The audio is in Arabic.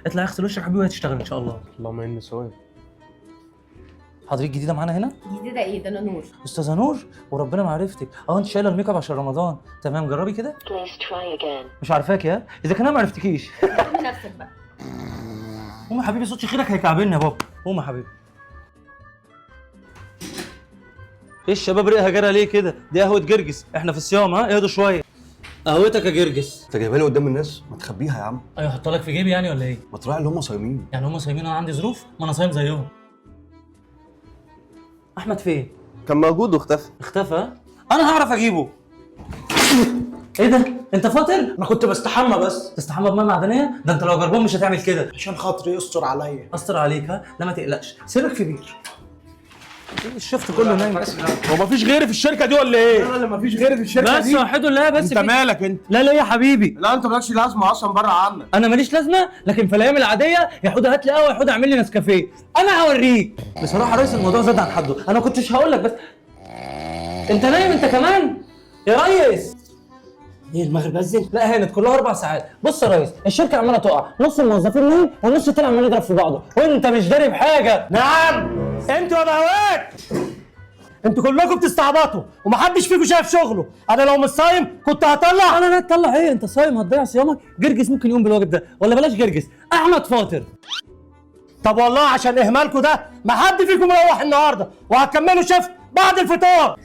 اطلع اغسل وشك يا حبيبي وهتشتغل ان شاء الله. اللهم اني سواد. حضرتك جديده معانا هنا؟ جديدة ايه ده؟ انا نور. استاذه نور وربنا ما عرفتك. انت شايله الميك اب عشان رمضان. تمام جربي كده. Please try again. مش عارفاك يا اذا كان انا ما عرفتكيش. من نفسك بقى. قوم يا حبيبي صوت شخيرك هيكعبلني يا بابا. قوم يا حبيبي. ايه الشباب ريقها جرى ليه كده؟ دي قهوه جرجس، احنا في الصيام ها؟ اهدوا شويه. قهوتك يا جرجس. انت جايبها لي قدام الناس؟ ما تخبيها يا عم. ايوه احطها لك في جيبي يعني ولا ايه؟ ما تراعي اللي هم صايمين. يعني هم صايمين وانا عندي ظروف؟ ما انا صايم زيهم. احمد فين؟ كان موجود واختفى. اختفى؟ انا هعرف اجيبه. ايه ده؟ انت فاطر؟ انا كنت بستحمى بس تستحمى بماء معدنيه؟ ده انت لو جربان مش هتعمل كده. عشان خاطري يستر عليا. استر عليك ها؟ لا ما تقلقش، سيبك في بير. الشفت كله نايم. هو مفيش غيري في الشركه دي ولا ايه؟ انا اللي مفيش غيري في الشركه بس دي. وحده الله بس. انت مالك انت؟ لا لا يا حبيبي، لا انت مالكش لازمه اصلا بره عنك. انا ماليش لازمه، لكن في الايام العاديه يا حوده هات لي قهوه، يا حوده اعمل لي نسكافيه، انا هوريك. بصراحه يا ريس الموضوع زاد عن حده، انا كنتش هقول لك بس. انت نايم انت كمان يا ريس؟ ايه المغرب اذن؟ لا هانت كلها 4 ساعات. بص يا ريس الشركه عماله تقع، نص الموظفين نايم والنص التاني عمال يضرب في بعضه وانت مش داري بحاجه. نعم انتوا يا بهوات انتوا كلكم بتستعبطوا ومحدش فيكم شايف شغله. انا لو مش صايم كنت هطلع. لا تطلع ايه؟ انت صايم هتضيع صيامك. جرجس ممكن يقوم بالواجب ده، ولا بلاش جرجس، احمد فاطر. طب والله عشان اهمالكم ده ما حد فيكم مروح النهارده وهتكملوا شيفت بعد الفطار.